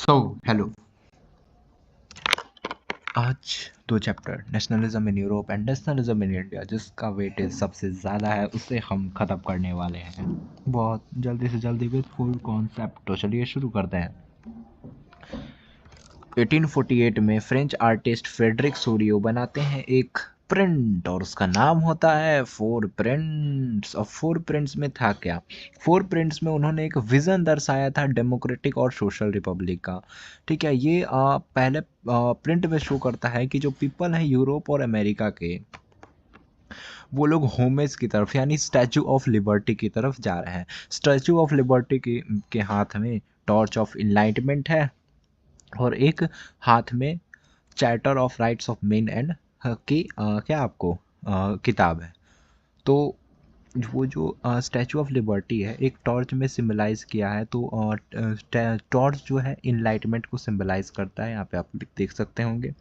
Hello. आज दो chapter nationalism in Europe and nationalism in India जिसका वेटेज सबसे ज़्यादा है उसे हम ख़त्म करने वाले हैं बहुत जल्दी से जल्दी विद फुल कॉन्सेप्ट। तो चलिए शुरू करते हैं। 1848 में फ्रेंच आर्टिस्ट फ्रेडरिक सोरियो बनाते हैं एक प्रिंट और उसका नाम होता है फोर प्रिंट्स। और फोर प्रिंट्स में था क्या? फोर प्रिंट्स में उन्होंने एक विजन दर्शाया था डेमोक्रेटिक और सोशल रिपब्लिक का। ठीक है, ये पहले प्रिंट में शो करता है कि जो पीपल हैं यूरोप और अमेरिका के, वो लोग होमेज की तरफ यानी स्टैचू ऑफ लिबर्टी की तरफ जा रहे हैं। स्टैचू ऑफ लिबर्टी के हाथ में टॉर्च ऑफ इनलाइटमेंट है और एक हाथ में charter of rights of main and की क्या आपको किताब है। तो वो जो स्टैचू ऑफ लिबर्टी है एक टॉर्च में सिम्बलाइज किया है। तो टॉर्च जो है इनलाइटमेंट को सिम्बलाइज करता है, यहाँ पे आप देख सकते होंगे।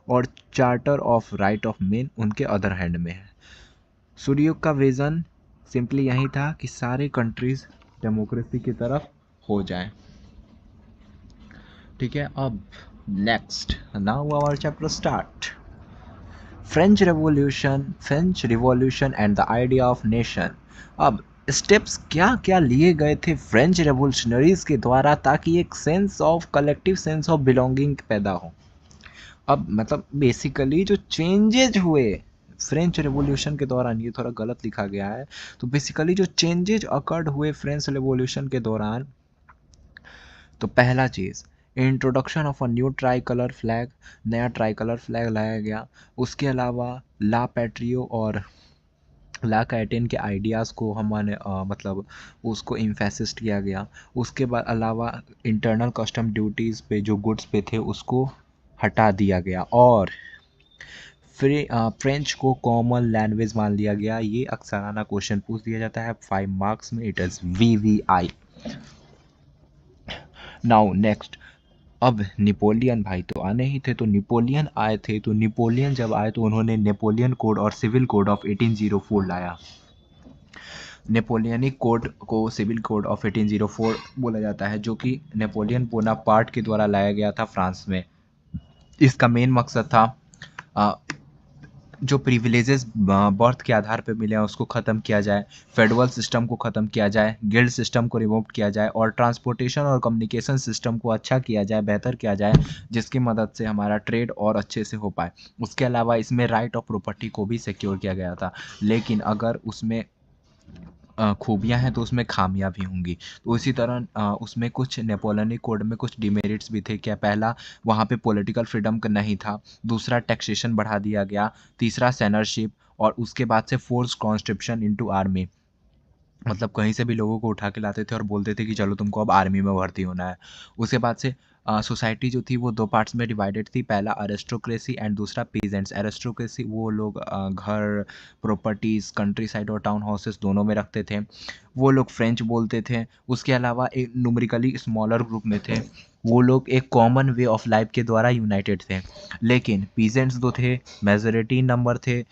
और charter of right of main उनके अदर हैंड में है। सूर्य का विजन सिंपली यही था कि सारे कंट्रीज डेमोक्रेसी की तरफ हो जाएं। ठीक है, अब next now our chapter start. French revolution and the idea of nation. अब स्टेप्स क्या क्या लिए गए थे फ्रेंच रेवोल्यूशनरीज के द्वारा ताकि एक sense of collective sense of belonging पैदा हो। अब मतलब बेसिकली जो चेंजेज हुए फ्रेंच रेवोल्यूशन के दौरान, ये थोड़ा गलत लिखा गया है। तो बेसिकली जो चेंजेज अकर्ड हुए फ्रेंच रेवोल्यूशन के दौरान, तो पहला चीज़ introduction of a new tricolour flag, नया ट्राई कलर फ्लैग लाया गया। उसके अलावा ला पैट्रियो और ला कैटेन के आइडियाज़ को हमारे मतलब उसको इम्फेसिस्ट किया गया। उसके बाद अलावा इंटरनल कस्टम ड्यूटीज़ पे जो गुड्स पे थे उसको हटा दिया गया और फिर फ्रेंच को कॉमन लैंग्वेज मान लिया गया। ये अक्सराना क्वेश्चन पूछ दिया जाता है 5 मार्क्स में। It is VVI। Now next, अब नेपोलियन भाई तो आने ही थे। तो नेपोलियन आए थे, तो नेपोलियन जब आए तो उन्होंने नेपोलियन कोड और सिविल कोड ऑफ 1804 लाया। नेपोलियनिक कोड को सिविल कोड ऑफ 1804 बोला जाता है, जो कि नेपोलियन बोनापार्ट के द्वारा लाया गया था फ्रांस में। इसका मेन मकसद था अ, जो प्रिविलेजेस बर्थ के आधार पर मिले हैं उसको ख़त्म किया जाए, फेडरल सिस्टम को ख़त्म किया जाए, गिल्ड सिस्टम को रिमूव किया जाए और ट्रांसपोर्टेशन और कम्युनिकेशन सिस्टम को अच्छा किया जाए, बेहतर किया जाए, जिसकी मदद से हमारा ट्रेड और अच्छे से हो पाए। उसके अलावा इसमें राइट ऑफ प्रॉपर्टी को भी सिक्योर किया गया था। लेकिन अगर उसमें खूबियाँ हैं तो उसमें खामियाँ भी होंगी। तो इसी तरह उसमें कुछ नेपोलियनिक कोड में कुछ डिमेरिट्स भी थे। क्या? पहला, वहाँ पे पॉलिटिकल फ्रीडम का नहीं था। दूसरा, टैक्सेशन बढ़ा दिया गया। तीसरा, सेनरशिप। और उसके बाद से फोर्स कॉन्स्क्रिप्शन इनटू आर्मी, मतलब कहीं से भी लोगों को उठा के लाते थे और बोलते थे कि चलो तुमको अब आर्मी में भर्ती होना है। उसके बाद से सोसाइटी जो थी वो दो पार्ट्स में डिवाइडेड थी। पहला अरिस्टोक्रेसी एंड दूसरा पीजेंट्स। एरिस्टोक्रेसी वो लोग घर, प्रॉपर्टीज़, कंट्री साइड और टाउन हाउसेस दोनों में रखते थे। वो लोग फ्रेंच बोलते थे। उसके अलावा एक न्यूमेरिकली स्मॉलर ग्रुप में थे। वो लोग एक कॉमन वे ऑफ लाइफ के द्वारा यूनाइटेड थे। लेकिन पीजेंट्स जो थे, मेजोरिटी नंबर थे,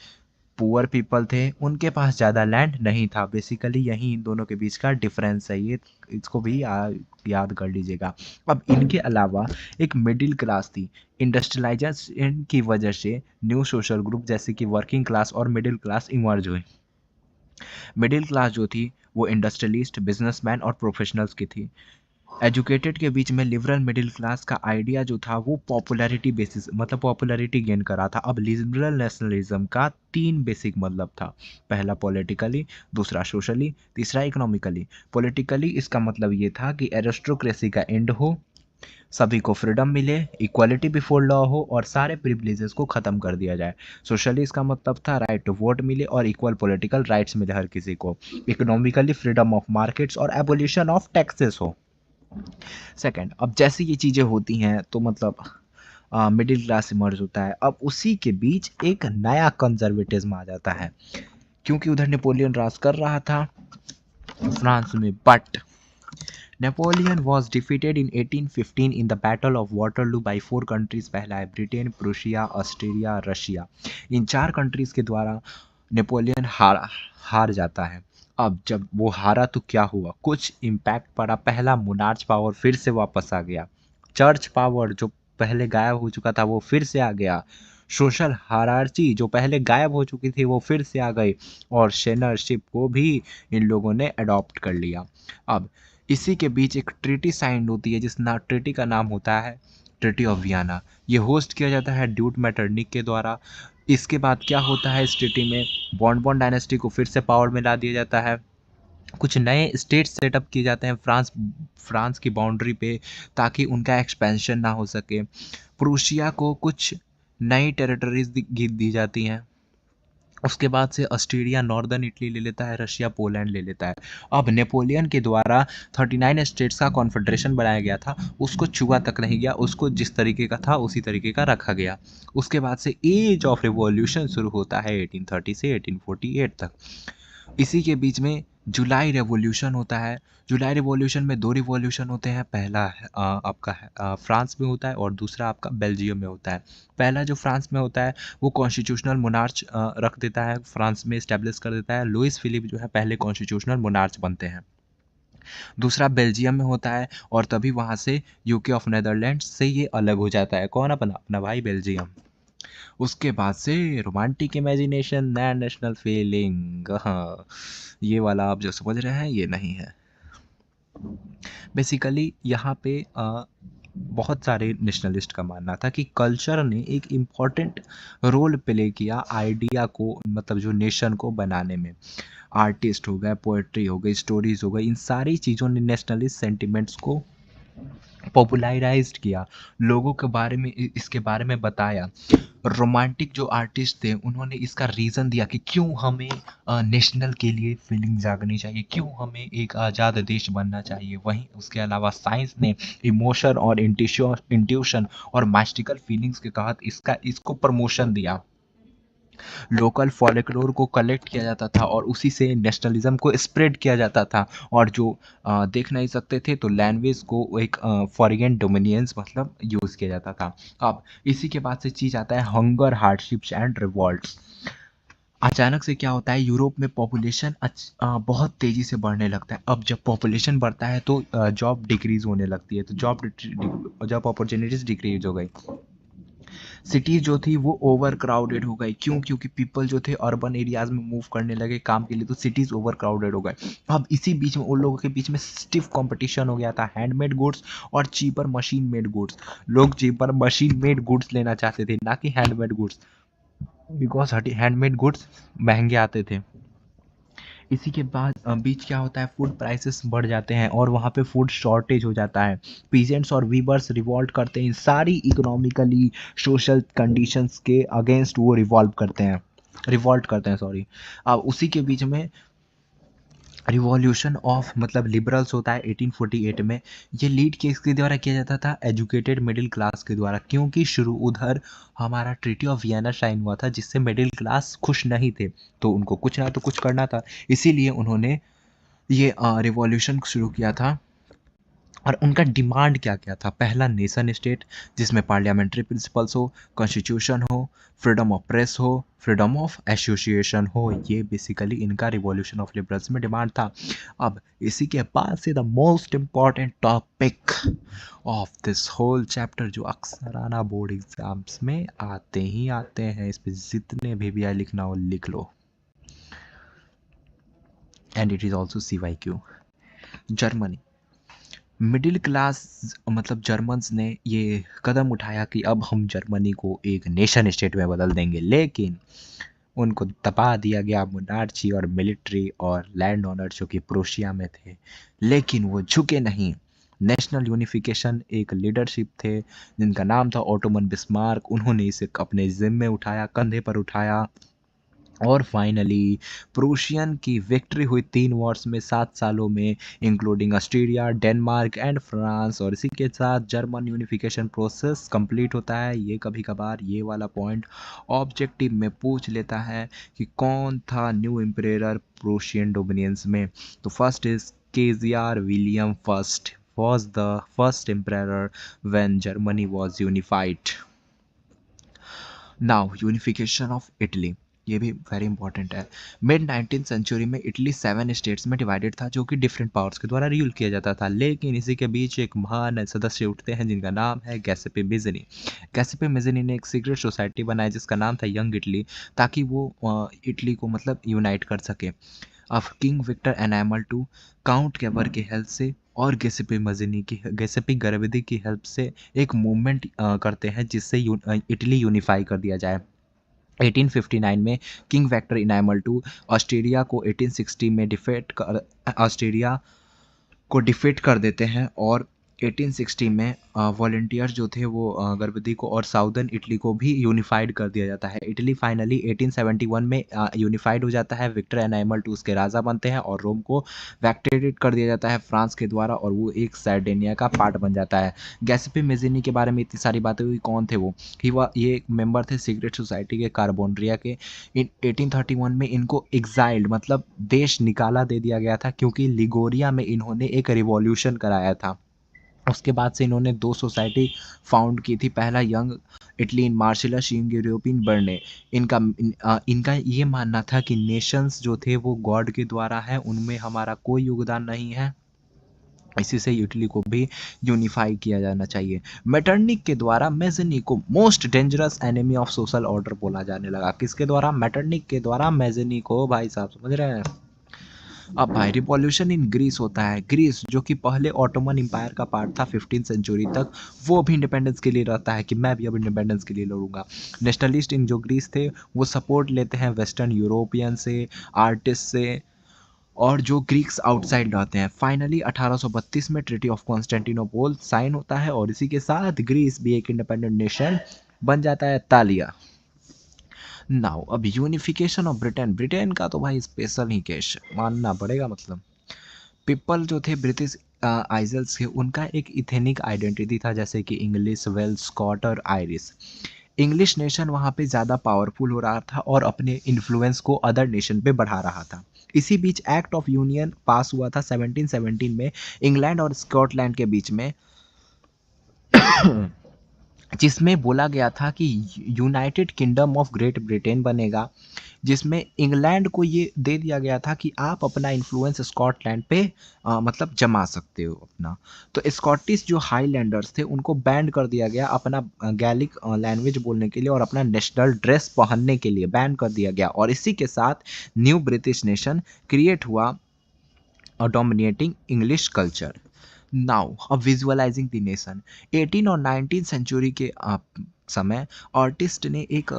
पुअर पीपल थे, उनके पास ज़्यादा लैंड नहीं था। बेसिकली यही इन दोनों के बीच का डिफरेंस है। ये इसको भी याद कर लीजिएगा। अब इनके अलावा एक मिडिल क्लास थी। इंडस्ट्रियलाइजेशन की वजह से न्यू सोशल ग्रुप जैसे कि वर्किंग क्लास और मिडिल क्लास इमर्ज हुए। मिडिल क्लास जो थी वो इंडस्ट्रियलिस्ट, बिजनेसमैन और प्रोफेशनल्स की थी। एजुकेटेड के बीच में लिबरल मिडिल क्लास का आइडिया जो था वो पॉपुलैरिटी बेसिस, मतलब पॉपुलैरिटी गेन करा था। अब लिबरल नेशनलिज्म का 3 बेसिक मतलब था। पहला पॉलिटिकली, दूसरा सोशली, तीसरा इकोनॉमिकली। पॉलिटिकली इसका मतलब ये था कि एरिस्टोक्रेसी का एंड हो, सभी को फ्रीडम मिले, इक्वालिटी बिफोर लॉ हो और सारे प्रिविलेजेस को ख़त्म कर दिया जाए। सोशली इसका मतलब था राइट टू वोट मिले और इक्वल पॉलिटिकल राइट्स मिले हर किसी को। इकोनॉमिकली फ्रीडम ऑफ मार्केट्स और एबोलिशन ऑफ टैक्सेस हो। सेकंड, अब जैसे ये चीज़ें होती हैं तो मतलब मिडिल क्लास इमर्ज होता है। अब उसी के बीच एक नया कंजर्वेटिज्म आ जाता है, क्योंकि उधर नेपोलियन राज कर रहा था फ्रांस में। But Napoleon was defeated in 1815 in the battle of Waterloo by 4 countries. पहला है ब्रिटेन, प्रूशिया, ऑस्ट्रेलिया, रशिया। इन 4 कंट्रीज के द्वारा नेपोलियन हार जाता है। अब जब वो हारा तो क्या हुआ? कुछ इम्पैक्ट पड़ा। पहला, मोनार्च पावर फिर से वापस आ गया। चर्च पावर जो पहले गायब हो चुका था वो फिर से आ गया, सोशल हायरार्ची जो पहले गायब हो चुकी थी वो फिर से आ गई, और शेनरशिप को भी इन लोगों ने अडॉप्ट कर लिया। अब इसी के बीच एक ट्रीटी साइन होती है, जिस ना ट्रीटी का नाम होता है ट्रीटी ऑफ वियना। ये होस्ट किया जाता है ड्यूट मेटरनिक के द्वारा। इसके बाद क्या होता है, इस ट्रीटी में बॉन डायनेस्टी को फिर से पावर में ला दिया जाता है, कुछ नए स्टेट सेटअप किए जाते हैं फ्रांस फ्रांस की बाउंड्री पे, ताकि उनका एक्सपेंशन ना हो सके। प्रूशिया को कुछ नई टेरिटरीज दी जाती हैं। उसके बाद से ऑस्ट्रेलिया नॉर्दर्न इटली ले लेता है, रशिया पोलैंड ले लेता है। अब नेपोलियन के द्वारा 39 स्टेट्स का कॉन्फेडरेशन बनाया गया था, उसको छुआ तक नहीं गया, उसको जिस तरीके का था उसी तरीके का रखा गया। उसके बाद से एज ऑफ रिवॉल्यूशन शुरू होता है 1830 से 1848 तक। इसी के बीच में जुलाई रेवोल्यूशन होता है। जुलाई रेवोल्यूशन में 2 रिवॉल्यूशन होते हैं, पहला आपका फ्रांस में होता है और दूसरा आपका बेल्जियम में होता है। पहला जो फ्रांस में होता है वो कॉन्स्टिट्यूशनल मोनार्च रख देता है, फ्रांस में इस्टेब्लिश कर देता है, लुइस फिलिप जो है पहले कॉन्स्टिट्यूशनल मोनार्च बनते हैं। दूसरा बेल्जियम में होता है और तभी वहाँ से यूके ऑफ नीदरलैंड से ये अलग हो जाता है। कौन? अपना अपना भाई बेल्जियम। उसके बाद से रोमांटिक इमेजिनेशन, नया नेशनल फीलिंग, हाँ, ये वाला आप जो समझ रहे हैं ये नहीं है। बेसिकली यहाँ पे बहुत सारे नेशनलिस्ट का मानना था कि कल्चर ने एक इम्पॉर्टेंट रोल प्ले किया आइडिया को, मतलब जो नेशन को बनाने में। आर्टिस्ट हो गए, पोएट्री हो गई, स्टोरीज हो गई, इन सारी चीज़ों ने नेशनलिस्ट सेंटिमेंट्स को पॉपुलराइज्ड किया, लोगों के बारे में इसके बारे में बताया। रोमांटिक जो आर्टिस्ट थे उन्होंने इसका रीज़न दिया कि क्यों हमें नेशनल के लिए फीलिंग जागनी चाहिए, क्यों हमें एक आज़ाद देश बनना चाहिए। वहीं उसके अलावा साइंस ने इमोशन और इंट्यूशन और मैजिकल फीलिंग्स के तहत इसको प्रमोशन दिया। लोकल फॉलिक्लोर को कलेक्ट किया जाता था और उसी से नेशनलिज्म को स्प्रेड किया जाता था। और जो देख नहीं सकते थे तो लैंग्वेज को एक फॉरेन डोमिनियंस मतलब यूज़ किया जाता था। अब इसी के बाद से चीज़ आता है हंगर, हार्डशिप्स एंड रिवॉल्ट्स। अचानक से क्या होता है, यूरोप में पॉपुलेशन बहुत तेज़ी से बढ़ने लगता है। अब जब पॉपुलेशन बढ़ता है तो जॉब डिक्रीज होने लगती है, तो जॉब अपॉर्चुनिटीज डिक्रीज हो गई। सिटी जो थी वो ओवर क्राउडेड हो गई। क्यों? क्योंकि पीपल जो थे अर्बन एरियाज में मूव करने लगे काम के लिए, तो सिटीज ओवर क्राउडेड हो गए। अब इसी बीच में उन लोगों के बीच में स्टिफ कंपटीशन हो गया था हैंडमेड गुड्स और चीपर मशीन मेड गुड्स। लोग चीपर मशीन मेड गुड्स लेना चाहते थे, ना कि handmade goods, because handmade goods महंगे आते थे। इसी के बाद बीच क्या होता है, फूड प्राइसेस बढ़ जाते हैं और वहाँ पे फूड शॉर्टेज हो जाता है। पीजेंट्स और वीवर्स रिवॉल्ट करते हैं, इन सारी इकोनॉमिकली सोशल कंडीशंस के अगेंस्ट वो रिवॉल्ट करते हैं, सॉरी। अब उसी के बीच में रिवॉल्यूशन ऑफ मतलब लिबरल्स होता है 1848 में। ये लीड किसके द्वारा किया जाता था? एजुकेटेड मिडिल क्लास के द्वारा, क्योंकि शुरू उधर हमारा ट्रीटी ऑफ वियना साइन हुआ था जिससे मिडिल क्लास खुश नहीं थे, तो उनको कुछ ना तो कुछ करना था, इसीलिए उन्होंने ये रिवॉल्यूशन शुरू किया था। और उनका डिमांड क्या क्या था? पहला, नेशन स्टेट जिसमें पार्लियामेंट्री प्रिंसिपल्स हो, कॉन्स्टिट्यूशन हो, फ्रीडम ऑफ प्रेस हो, फ्रीडम ऑफ एसोसिएशन हो। ये बेसिकली इनका रिवॉल्यूशन ऑफ लिबरल्स में डिमांड था। अब इसी के बाद से the most important topic of this whole chapter जो अक्सर आना बोर्ड एग्जाम्स में आते ही आते हैं, इस पे जितने भी लिखना हो लिख लो, and it is also CYQ। Germany, middle class मतलब जर्मन्स ने ये कदम उठाया कि अब हम जर्मनी को एक नेशन स्टेट में बदल देंगे, लेकिन उनको दबा दिया गया मोनार्ची और मिलिट्री और लैंड ओनर जो कि प्रोशिया में थे। लेकिन वो झुके नहीं। नेशनल यूनिफिकेशन एक लीडरशिप थे जिनका नाम था ओटोमन बिस्मार्क, उन्होंने इसे अपने जिम्मे उठाया, कंधे पर उठाया, और फाइनली प्रूशियन की विक्ट्री हुई 3 वॉर्स में 7 सालों में, including Austria, Denmark and France. और इसी के साथ जर्मन यूनिफिकेशन प्रोसेस कंप्लीट होता है। ये कभी कभार ये वाला पॉइंट ऑब्जेक्टिव में पूछ लेता है कि कौन था न्यू एम्परर प्रूशियन डोमिनियंस में। तो first is Kaiser William first was the first emperor when Germany was unified. Now, unification of Italy. ये भी वेरी इंपॉर्टेंट है। मिड 19th सेंचुरी में इटली 7 स्टेट्स में डिवाइडेड था जो कि डिफरेंट पावर्स के द्वारा रूल किया जाता था, लेकिन इसी के बीच एक महान सदस्य उठते हैं जिनका नाम है गैसेपे मेज़नी। गैसेपे मेज़नी ने एक सीक्रेट सोसाइटी बनाई जिसका नाम था यंग इटली, ताकि वो इटली को मतलब यूनाइट कर सके। अब king Victor Emmanuel two count Cavour की हेल्प से और गैसेपी गरबदी की हेल्प से एक मूवमेंट करते हैं जिससे इटली यूनिफाई कर दिया जाए। 1859 में king Victor Emmanuel two Australia को 1860 में ऑस्ट्रेलिया को डिफीट कर देते हैं और 1860 में वॉलंटियर्स जो थे वो गरबदी को और साउदर्न इटली को भी यूनिफाइड कर दिया जाता है। इटली फाइनली 1871 में यूनिफाइड हो जाता है। विक्टर एनामल टू उसके राजा बनते हैं और रोम को वैक्टेटेड कर दिया जाता है फ्रांस के द्वारा और वो एक सार्डिनिया का पार्ट बन जाता है। गैस्पे मेज़िनी के बारे में इतनी सारी बातें हुई, कौन थे वो? ये एक मेंबर थे सीक्रेट सोसाइटी के कार्बोन्ड्रिया के। इन 1831 में इनको एग्जाइल्ड मतलब देश निकाला दे दिया गया था क्योंकि लिगोरिया में इन्होंने एक रिवॉल्यूशन कराया था। उसके बाद से इन्होंने 2 सोसाइटी फाउंड की थी। पहला young Italy in Marseilles young European Berne. इनका ये मानना था कि नेशंस जो थे वो गॉड के द्वारा है, उनमें हमारा कोई योगदान नहीं है। इसी से इटली को भी यूनिफाई किया जाना चाहिए। मेटरनिक के द्वारा मेज़नी को most dangerous enemy of social order बोला जाने लगा। किसके द्वारा? मेटरनिक के द्वारा मेज़नी को। भाई साहब समझ रहे हैं? अब भाई रिवॉल्यूशन इन ग्रीस होता है। ग्रीस जो कि पहले ऑटोमन एम्पायर का पार्ट था 15th सेंचुरी तक, वो भी इंडिपेंडेंस के लिए रहता है कि मैं भी अब इंडिपेंडेंस के लिए लड़ूंगा। नेशनलिस्ट इन जो ग्रीस थे वो सपोर्ट लेते हैं वेस्टर्न यूरोपियन से, आर्टिस्ट से और जो ग्रीक्स आउटसाइड रहते हैं। फाइनली 1832 में ट्रीटी ऑफ कॉन्स्टेंटिनोपल साइन होता है और इसी के साथ ग्रीस भी एक इंडिपेंडेंट नेशन बन जाता है। तालिया। नाउ अब यूनिफिकेशन ऑफ ब्रिटेन। ब्रिटेन का तो भाई स्पेशल ही केस मानना पड़ेगा। मतलब पीपल जो थे ब्रिटिश आइजल्स के, उनका एक इथेनिक आइडेंटिटी था जैसे कि इंग्लिश, वेल्स, स्कॉट और आयरिश। इंग्लिश नेशन वहाँ पे ज़्यादा पावरफुल हो रहा था और अपने इन्फ्लुएंस को अदर नेशन पे बढ़ा रहा था। इसी बीच एक्ट ऑफ यूनियन पास हुआ था 1717 में इंग्लैंड और स्कॉटलैंड के बीच में, जिसमें बोला गया था कि United kingdom of great Britain बनेगा, जिसमें इंग्लैंड को ये दे दिया गया था कि आप अपना इन्फ्लुएंस स्कॉटलैंड पे मतलब जमा सकते हो अपना। तो स्कॉटिश जो हाईलैंडर्स थे उनको बैन कर दिया गया अपना गैलिक लैंग्वेज बोलने के लिए और अपना नेशनल ड्रेस पहनने के लिए बैन कर दिया गया और इसी के साथ न्यू ब्रिटिश नेशन क्रिएट हुआ डोमिनेटिंग इंग्लिश कल्चर। नाउ अब विजुअलाइजिंग द नेशन। 18 और 19 सेंचुरी के समय आर्टिस्ट ने एक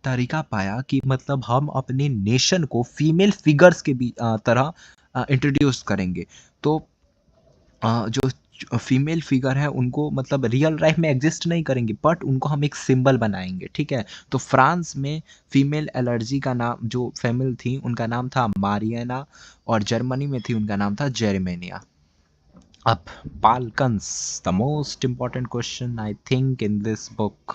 तरीका पाया कि मतलब हम अपने नेशन को फीमेल फिगर्स के भी तरह इंट्रोड्यूस करेंगे। तो जो फीमेल फिगर है उनको मतलब रियल लाइफ में एग्जिस्ट नहीं करेंगे बट उनको हम एक सिंबल बनाएंगे। ठीक है, तो फ्रांस में फीमेल एलर्जी का नाम जो फीमेल थी उनका नाम था मारियाना और जर्मनी में थी उनका नाम था जेरेमेनिया। Up Balkans, the most important question I think in this book.